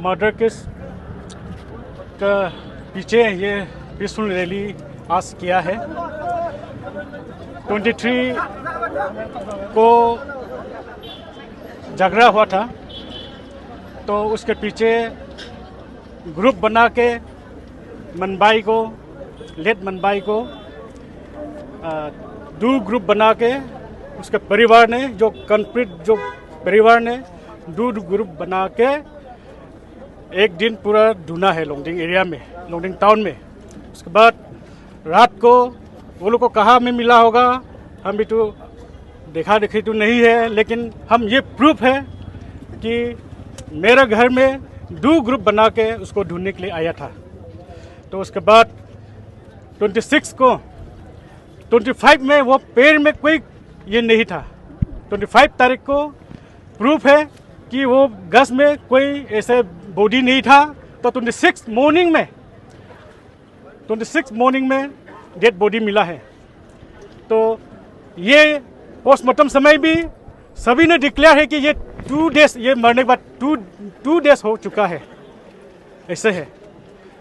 Murder case का पीछे ये पीसफुल रैली आज किया है। 23 को झगड़ा हुआ था, तो उसके पीछे ग्रुप बना के मनबाई को दो ग्रुप बना के उसके परिवार ने जो परिवार ने दो ग्रुप बना के एक दिन पूरा ढूंढा है लोंगडिंग एरिया में, लोंगडिंग टाउन में। उसके बाद रात को वो लोग को कहाँ में मिला होगा हम भी तो देखा देखी तो नहीं है, लेकिन हम ये प्रूफ है कि मेरे घर में दो ग्रुप बना के उसको ढूंढने के लिए आया था। तो उसके बाद 26 को 25 में वो पेड़ में कोई ये नहीं था। 25 तारीख को प्रूफ है कि वो गस में कोई ऐसे बॉडी नहीं था। तो 26 मॉर्निंग में डेड बॉडी मिला है। तो ये पोस्टमार्टम समय भी सभी ने डिक्लेयर है कि ये 2 डेज, ये मरने के बाद 2 डेज हो चुका है, ऐसे है।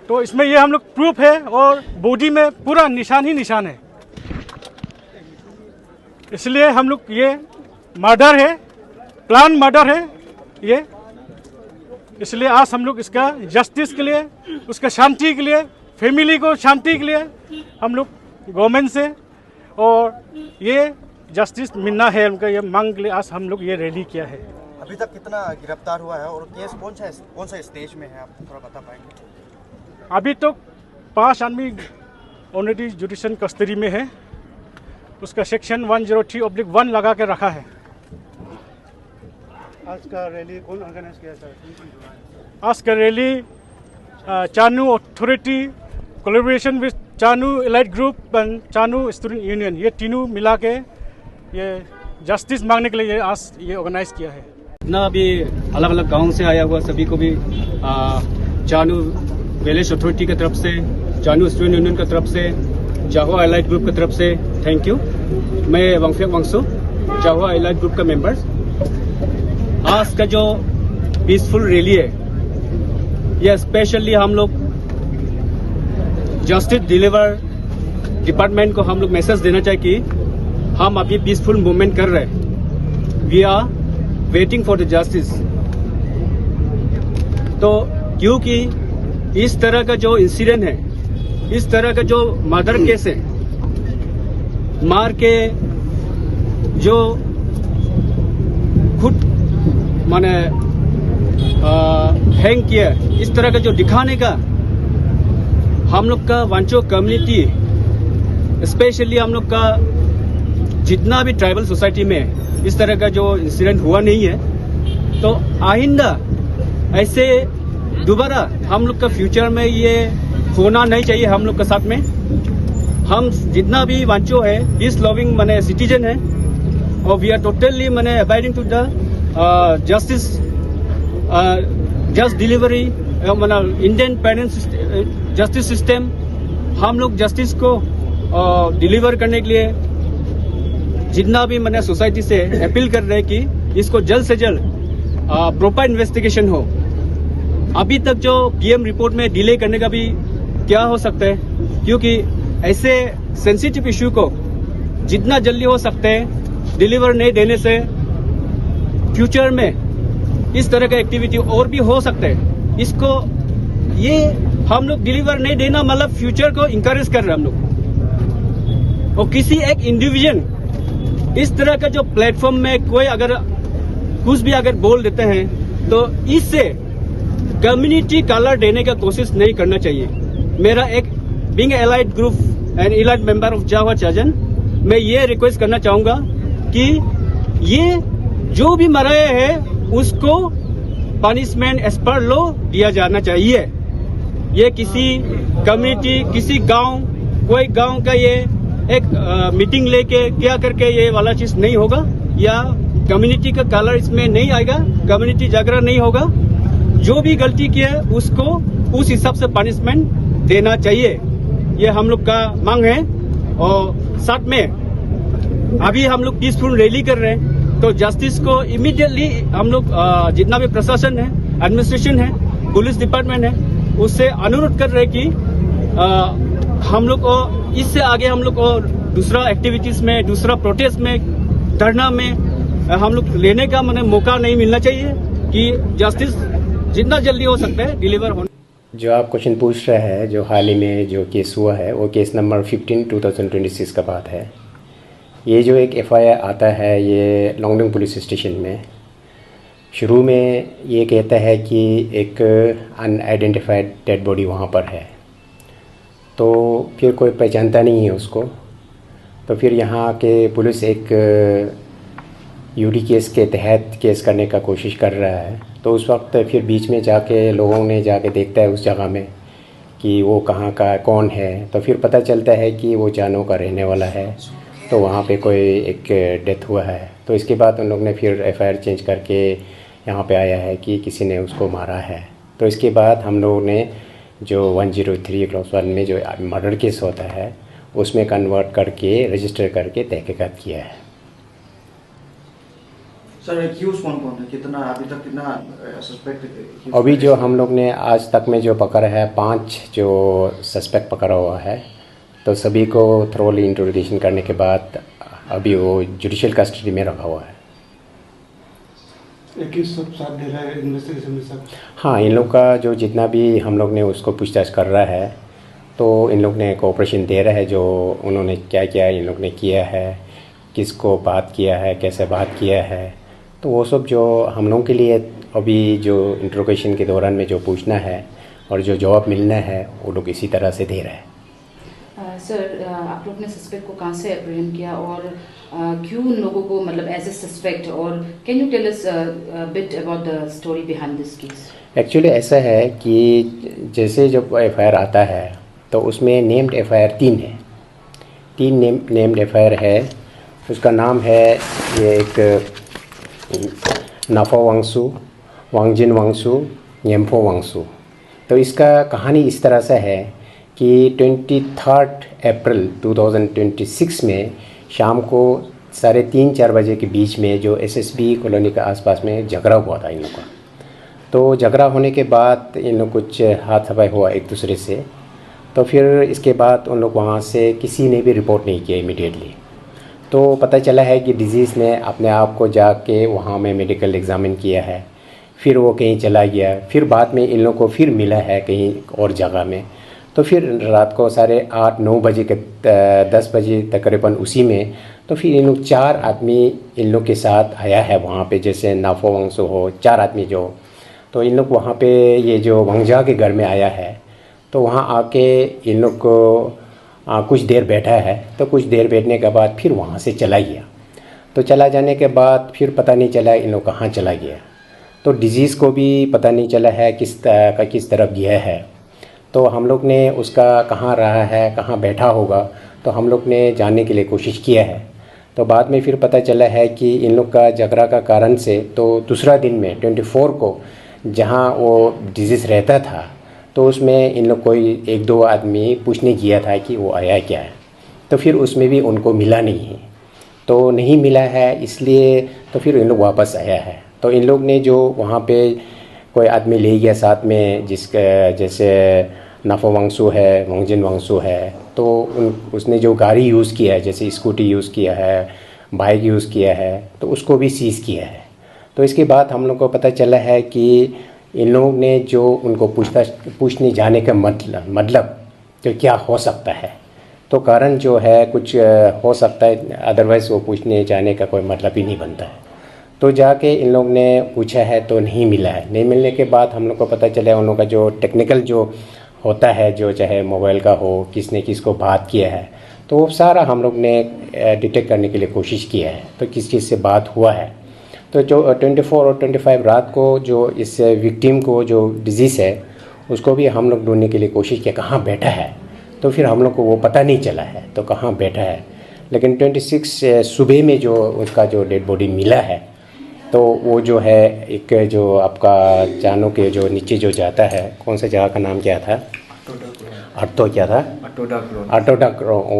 तो इसमें ये हम लोग प्रूफ है और बॉडी में पूरा निशान ही निशान है। इसलिए हम लोग ये मर्डर है, प्लान मर्डर है ये। इसलिए आज हम लोग इसका जस्टिस के लिए, उसका शांति के लिए, फैमिली को शांति के लिए हम लोग गवर्नमेंट से और ये जस्टिस मिलना है उनका ये मांग के लिए आज हम लोग ये रैली किया है। अभी तक कितना गिरफ्तार हुआ है और केस कौन सा स्टेज में है, आप थोड़ा बता पाएंगे? अभी तो 5 आदमी ऑलरेडी जुडिशियल कस्टडी में है। उसका सेक्शन 103/1 लगा के रखा है। आज का रैली कौन ऑर्गेनाइज किया था? आज का rally Chanu authority collaboration with Chanu allied group and Chanu student union, ये तीनों मिला के ये जस्टिस मांगने के लिए आज ये ऑर्गेनाइज किया है। इतना अभी अलग अलग गांव से आया हुआ सभी को भी चानू विलेज अथॉरिटी की तरफ से, चानू स्टूडेंट यूनियन की तरफ से, जाहुआ एलाइड ग्रुप की तरफ से थैंक यू। मैं वांगफेक वांगसो, जाहुआ एलाइड ग्रुप का मेंबर्स। आज का जो पीसफुल रैली है ये स्पेशली हम लोग जस्टिस डिलीवर डिपार्टमेंट को हम लोग मैसेज देना चाहिए कि हम अभी पीसफुल मूवमेंट कर रहे हैं, we are waiting for the justice. तो क्योंकि इस तरह का जो इंसिडेंट है, इस तरह का जो मर्डर केस है, मार के जो खुद माने हैंग किया, इस तरह का जो दिखाने का हम लोग का वांचो कम्युनिटी, स्पेशली हम लोग का जितना भी ट्राइबल सोसाइटी में इस तरह का जो इंसिडेंट हुआ नहीं है। तो आइंदा ऐसे दोबारा हम लोग का फ्यूचर में ये होना नहीं चाहिए। हम लोग के साथ में हम जितना भी वांचो है पीस लविंग माने सिटीजन है और वी आर टोटली माने abiding to the justice, just delivery माना इंडियन पेरेंट्स जस्टिस सिस्टम। हम लोग जस्टिस को डिलीवर करने के लिए जितना भी मैंने सोसाइटी से अपील कर रहे हैं कि इसको जल्द से जल्द प्रॉपर इन्वेस्टिगेशन हो। अभी तक जो पीएम रिपोर्ट में डिले करने का भी क्या हो सकता है, क्योंकि ऐसे सेंसिटिव इश्यू को जितना जल्दी हो सकते हैं डिलीवर नहीं देने से फ्यूचर में इस तरह का एक्टिविटी और भी हो सकता है। इसको ये हम लोग डिलीवर नहीं देना मतलब फ्यूचर को इंकरेज कर रहे हैं हम लोग। और किसी एक इंडिविजुअल इस तरह का जो प्लेटफॉर्म में कोई अगर कुछ भी अगर बोल देते हैं तो इससे कम्युनिटी कलर देने का कोशिश नहीं करना चाहिए। मेरा एक being allied group and allied member of जावा चाजन, मैं ये रिक्वेस्ट करना चाहूंगा कि ये जो भी मराए हैं उसको पनिशमेंट एज पर लॉ दिया जाना चाहिए। ये किसी कम्युनिटी, किसी गांव, कोई गांव का ये एक मीटिंग लेके क्या करके ये वाला चीज नहीं होगा, या कम्युनिटी का कलर इसमें नहीं आएगा, कम्युनिटी जागरण नहीं होगा। जो भी गलती किया है उसको उस हिसाब से पनिशमेंट देना चाहिए, ये हम लोग का मांग है। और साथ में अभी हम लोग पीसफुल रैली कर रहे हैं, तो जस्टिस को इमीडिएटली हम लोग जितना भी प्रशासन है, एडमिनिस्ट्रेशन है, पुलिस डिपार्टमेंट है उससे अनुरोध कर रहे कि हम लोग को इससे आगे हम लोग को दूसरा एक्टिविटीज में, दूसरा प्रोटेस्ट में, धरना में हम लोग लेने का मैंने मौका नहीं मिलना चाहिए कि जस्टिस जितना जल्दी हो सकता है डिलीवर होने। जो आप क्वेश्चन पूछ रहे हैं, जो हाल ही में जो केस हुआ है वो केस नंबर 15/2026 का बात है। ये जो एक FIR आता है ये लोंगडिंग पुलिस स्टेशन में, शुरू में ये कहता है कि एक अनआइडेंटिफाइड डेड बॉडी वहाँ पर है, तो फिर कोई पहचानता नहीं है उसको। तो फिर यहाँ के पुलिस एक UD केस के तहत केस करने का कोशिश कर रहा है। तो उस वक्त फिर बीच में जाके लोगों ने जाके देखता है उस जगह में कि वो कहाँ का कौन है। तो फिर पता चलता है कि वो जानों का रहने वाला है, तो वहाँ पे कोई एक डेथ हुआ है। तो इसके बाद उन लोग ने फिर FIR चेंज करके यहाँ पे आया है कि किसी ने उसको मारा है। तो इसके बाद हम लोगों ने जो 103(1) में जो मर्डर केस होता है उसमें कन्वर्ट करके रजिस्टर करके तहकीकात किया है। सर एक्यूज कौन कौन है, कितना अभी तक कितना सस्पेक्ट? अभी जो हम लोग ने आज तक में जो पकड़ा है 5 जो सस्पेक्ट पकड़ा हुआ है, तो सभी को थ्रोली इंट्रोगेशन करने के बाद अभी वो जुडिशियल कस्टडी में रखा हुआ है। सब साथ दे रहा है इन्वेस्टिगेशन में सब? हाँ, इन लोग का जो जितना भी हम लोग ने उसको पूछताछ कर रहा है, तो इन लोग ने कोऑपरेशन दे रहा है। जो उन्होंने क्या क्या इन लोग ने किया है, किसको बात किया है, कैसे बात किया है, तो वो सब जो हम लोगों के लिए अभी जो इंट्रोगेशन के दौरान में जो पूछना है और जो जवाब मिलना है वो लोग इसी तरह से दे रहे हैं। सर आप लोग ने सस्पेक्ट को कहाँ से एप्रीहेंड किया और क्यों उन लोगों को मतलब एज ए सस्पेक्ट, और can you tell us bit about the story behind this case? Actually ऐसा है कि जैसे जब FIR आता है तो उसमें नेम्ड FIR 3 है, 3 नेम्ड FIR है। उसका नाम है ये एक नाफो वांगसू, वांगजिन वांगसू, येम्फो वांगसू। तो इसका कहानी इस तरह से है कि 23 अप्रैल 2026 में शाम को 3:30-4 बजे के बीच में जो SSB कॉलोनी के आसपास में झगड़ा हुआ था इन लोगों का। तो झगड़ा होने के बाद इन लोग कुछ हाथापाई हुआ एक दूसरे से। तो फिर इसके बाद उन लोग वहाँ से किसी ने भी रिपोर्ट नहीं किया इमीडिएटली। तो पता चला है कि डिजीज़ ने अपने आप को जाके वहाँ में मेडिकल एग्ज़ामिन किया है, फिर वो कहीं चला गया, फिर बाद में इन लोग को फिर मिला है कहीं और जगह में। तो फिर रात को 8:30-9 बजे के 10 बजे तकरीबन उसी में तो फिर इन लोग 4 आदमी इन लोग के साथ आया है वहाँ पे, जैसे नाफो वांगसू हो 4 आदमी जो, तो इन लोग वहाँ पे ये जो वांगजा के घर में आया है। तो वहाँ आके इन लोग को कुछ देर बैठा है। तो कुछ देर बैठने के बाद फिर वहाँ से चला गया। तो चला जाने के बाद फिर पता नहीं चला इन लोग कहाँ चला गया। तो डिजीज़ को भी पता नहीं चला है किस तरफ गया है। तो हम लोग ने उसका कहाँ रहा है, कहाँ बैठा होगा, तो हम लोग ने जानने के लिए कोशिश किया है। तो बाद में फिर पता चला है कि इन लोग का झगड़ा का कारण से तो दूसरा दिन में 24 को जहाँ वो डिजीज़ रहता था तो उसमें इन लोग कोई 1-2 आदमी पूछने किया था कि वो आया क्या है। तो फिर उसमें भी उनको मिला नहीं है। तो नहीं मिला है इसलिए तो फिर इन लोग वापस आया है। तो इन लोग ने जो वहाँ पे कोई आदमी ले गया साथ में, जिसका जैसे नाफो वांगसू है, वांगजिन वांगसू है, तो उसने जो गाड़ी यूज़ किया है, जैसे स्कूटी यूज़ किया है, बाइक यूज़ किया है, तो उसको भी सीज़ किया है। तो इसके बाद हम लोग को पता चला है कि इन लोगों ने जो उनको पूछने जाने का मतलब तो क्या हो सकता है, तो कारण जो है कुछ हो सकता है, अदरवाइज़ वो पूछने जाने का कोई मतलब ही नहीं बनता है। तो जाके इन लोग ने पूछा है तो नहीं मिला है। नहीं मिलने के बाद हम लोग को पता चला उन लोग का जो टेक्निकल जो होता है, जो चाहे मोबाइल का हो, किसने किसको बात किया है, तो वो सारा हम लोग ने डिटेक्ट करने के लिए कोशिश किया है। तो किस चीज़ से बात हुआ है, तो जो 24 और 25 रात को जो इस विक्टिम को जो डिजीज़ है उसको भी हम लोग ढूंढने के लिए कोशिश किया कहाँ बैठा है। तो फिर हम लोग को वो पता नहीं चला है तो कहाँ बैठा है। लेकिन 26 सुबह में जो उसका जो डेड बॉडी मिला है, तो वो जो है एक जो आपका जानों के जो नीचे जो जाता है, कौन सा जगह का नाम क्या था, अटोडा,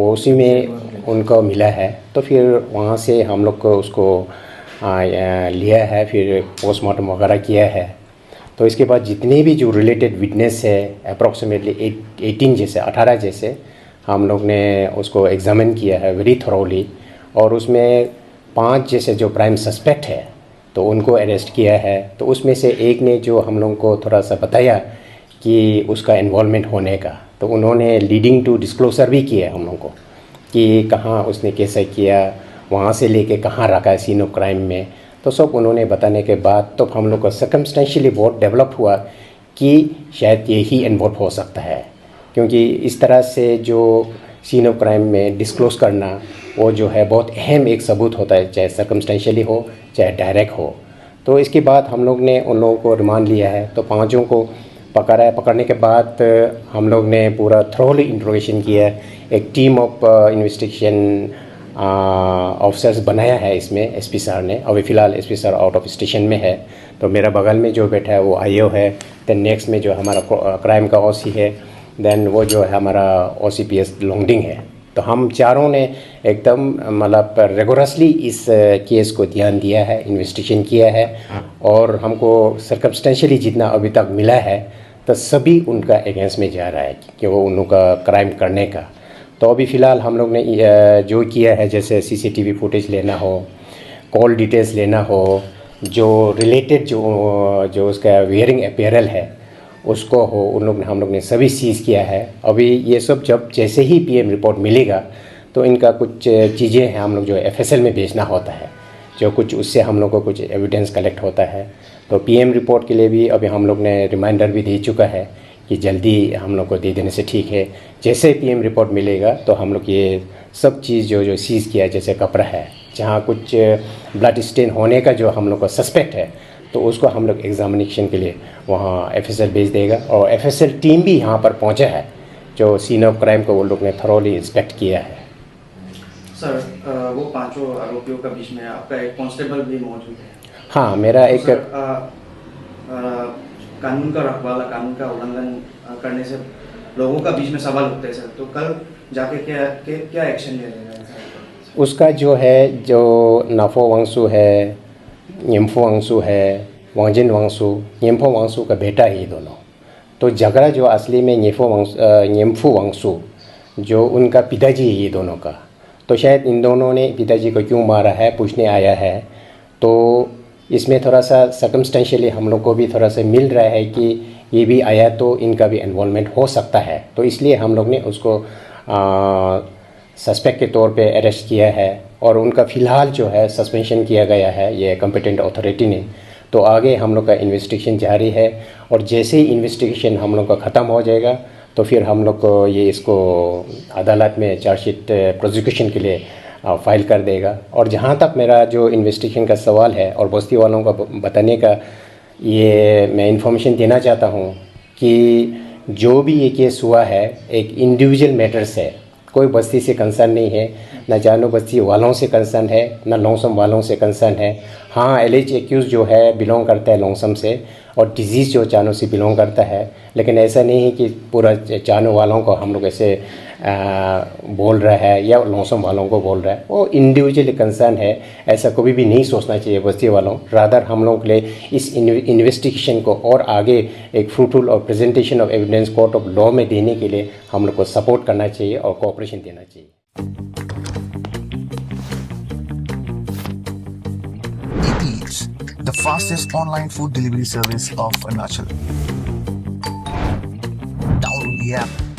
उसी में उनको मिला है। तो फिर वहाँ से हम लोग को उसको लिया है, फिर पोस्टमार्टम वगैरह किया है। तो इसके बाद जितने भी जो रिलेटेड विटनेस है अप्रॉक्सीमेटली 18 जैसे 18 जैसे हम लोग ने उसको एग्जामिन किया है वेरी थॉरोली, और उसमें 5 जैसे जो प्राइम सस्पेक्ट है तो उनको अरेस्ट किया है। तो उसमें से एक ने जो हम लोग को थोड़ा सा बताया कि उसका इन्वॉल्वमेंट होने का, तो उन्होंने लीडिंग टू डिस्क्लोजर भी किया हम लोग को कि कहाँ उसने कैसे किया, वहाँ से लेके कहाँ रखा है सीन ऑफ क्राइम में, तो सब उन्होंने बताने के बाद तो हम लोग को सर्कमस्टेंशियली बहुत डेवलप हुआ कि शायद ये ही इन्वॉल्व हो सकता है, क्योंकि इस तरह से जो सीन ऑफ क्राइम में डिस्क्लोज करना वो जो है बहुत अहम एक सबूत होता है, चाहे सर्कमस्टेंशियली हो चाहे डायरेक्ट हो। तो इसके बाद हम लोग ने उन लोगों को रिमांड लिया है, तो 5 को पकड़ा है। पकड़ने के बाद हम लोग ने पूरा थ्रोली इंट्रोगेशन किया है, एक टीम ऑफ इन्वेस्टिगेशन ऑफिसर्स बनाया है इसमें एसपी सर ने। अभी फ़िलहाल SP sir out of station में है, तो मेरा बगल में जो बैठा है वो आईओ है, देन नेक्स्ट में जो हमारा क्राइम का ओसी है, देन वो जो है हमारा ओसीपीएस लोंगडिंग है। तो हम चारों ने एकदम मतलब रेगुलरसली इस केस को ध्यान दिया है, इन्वेस्टिगेशन किया है, और हमको सर्कमस्टेंशियली जितना अभी तक मिला है तो सभी उनका अगेंस्ट में जा रहा है कि वो उनका क्राइम करने का। तो अभी फ़िलहाल हम लोग ने जो किया है, जैसे सीसीटीवी फुटेज लेना हो, कॉल डिटेल्स लेना हो, जो रिलेटेड जो उसका वेयरिंग अपीयरल है उसको हो, उन लोग ने हम लोग ने सभी सीज़ किया है। अभी ये सब जब जैसे ही पीएम रिपोर्ट मिलेगा तो इनका कुछ चीज़ें हैं हम लोग जो एफएसएल में भेजना होता है, जो कुछ उससे हम लोग को कुछ एविडेंस कलेक्ट होता है। तो पीएम रिपोर्ट के लिए भी अभी हम लोग ने रिमाइंडर भी दे चुका है कि जल्दी हम लोग को दे देने से ठीक है। जैसे पीएम रिपोर्ट मिलेगा तो हम लोग ये सब चीज़ जो सीज़ किया, जैसे कपड़ा है जहाँ कुछ ब्लड स्टेन होने का जो हम लोग को सस्पेक्ट है, तो उसको हम लोग एग्जामिनेशन के लिए वहाँ एफएसएल भेज देगा, और एफएसएल टीम भी यहाँ पर पहुँचा है, जो सीन ऑफ क्राइम को वो लोग ने थरोली इंस्पेक्ट किया है। सर वो 5 आरोपियों का बीच में आपका एक कांस्टेबल भी मौजूद है। हाँ, मेरा एक तो कानून का रखवाला, कानून का उल्लंघन करने से लोगों का बीच में सवाल उठते हैं सर, तो कल जाके क्या एक्शन ले रहे हैं? उसका जो है जो नाफो वांगसू है, येम्फो वांगसू है, वांजिन वांगसू, येम्फो वांगसू का बेटा है ये दोनों। तो झगड़ा जो असली में येम्फो वांगसू जो उनका पिताजी है ये दोनों का, तो शायद इन दोनों ने पिताजी को क्यों मारा है पूछने आया है। तो इसमें थोड़ा सा सर्कमस्टेंशियली हम लोग को भी थोड़ा सा मिल रहा है कि ये भी आया तो इनका भी इन्वॉल्वमेंट हो सकता है, तो इसलिए हम लोग ने उसको सस्पेक्ट के तौर पे अरेस्ट किया है, और उनका फ़िलहाल जो है सस्पेंशन किया गया है ये कॉम्पिटेंट अथॉरिटी ने। तो आगे हम लोग का इन्वेस्टिगेशन जारी है, और जैसे ही इन्वेस्टिगेशन हम लोग का ख़त्म हो जाएगा तो फिर हम लोग को ये इसको अदालत में चार्जशीट प्रोसिक्यूशन के लिए फाइल कर देगा। और जहाँ तक मेरा जो इन्वेस्टिगेशन का सवाल है और बस्ती वालों का बताने का, ये मैं इन्फॉर्मेशन देना चाहता हूँ कि जो भी ये केस हुआ है एक इंडिविजुअल मैटर्स है, कोई बस्ती से कंसर्न नहीं है, ना जानो बस्ती वालों से कंसर्न है, ना लोंगसम वालों से कंसर्न है। हाँ, एलिज एक्यूज जो है बिलोंग करता है लोंगसम से, और डिजीज़ जो चानो से बिलोंग करता है, लेकिन ऐसा नहीं है कि पूरा चानो वालों को हम लोग ऐसे बोल रहा है या लोंगसम वालों को बोल रहा है, वो इंडिविजुअली कंसर्न है। ऐसा कभी भी नहीं सोचना चाहिए बस्ती वालों। रादर हम लोग के लिए इस इन्वेस्टिगेशन को और आगे एक फ्रूटफुल और presentation of evidence court of law में देने के लिए हम लोग को सपोर्ट करना चाहिए और कोऑपरेशन देना चाहिए। Eats, the fastest online food delivery service of Arunachal. Download the app